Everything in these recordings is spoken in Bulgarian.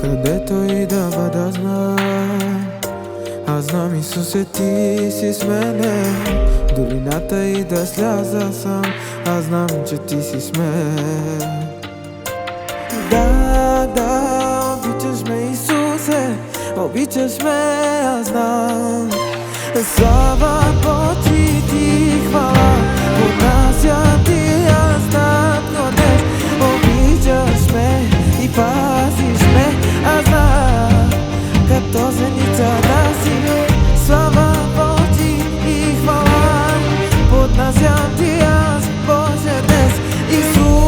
където и да бъда, знам. Аз знам, Исусе, ти си с мене. Долината и да сляза сам, аз знам, че ти си с мен. Да, обичаш ме, Исусе, обичаш ме, аз знам. Слава, почит и хвала поднасям ти аз над днес. Обичаш ме и пазиш ме, аз знам, като зеницата си. Слава, почит и хвала поднасям ти аз, Боже, днес, Исус.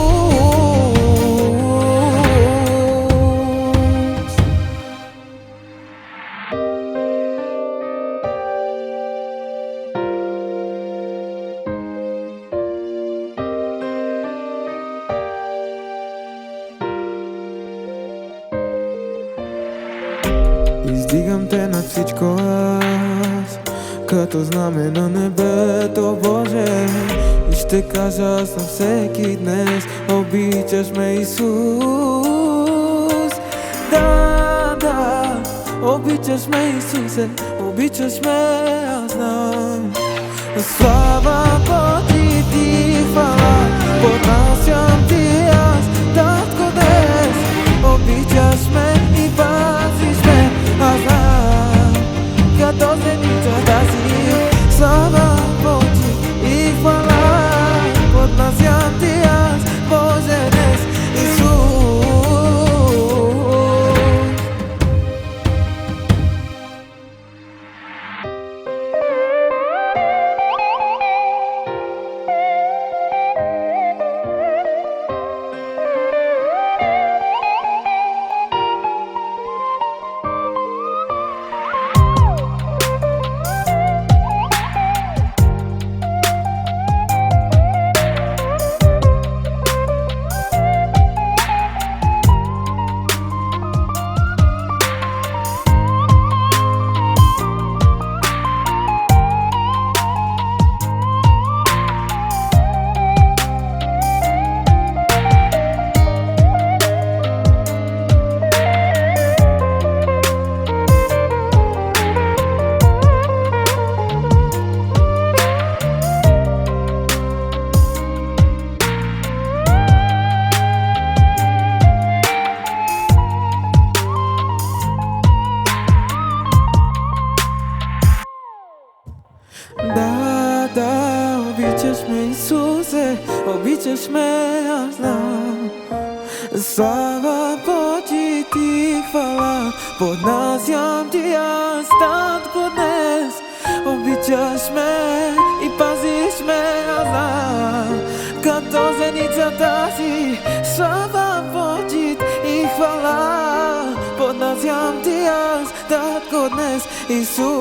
Издигам те над всичко аз, като знаме на небето, Боже. И ще кажа аз на всеки днес: обичаш ме, Исус. Да, обичаш ме, Исусе, обичаш ме, аз знам. Слава, почит и хвала поднасям ти аз, Татко, днес. Обичаш ме и пазиш ме, аз знам, като зеницата си. Слава, почит и хвала поднасям ти аз, Боже, днес, Исус. Да, обичаш ме, Исусе, обичаш ме, аз знам. Слава, почит и хвала поднасям ти аз, Татко, днес. Обичаш ме и пазиш ме, аз знам, като зеницата си. Слава, почит и хвала поднасям ти аз, Татко, днес, Исус.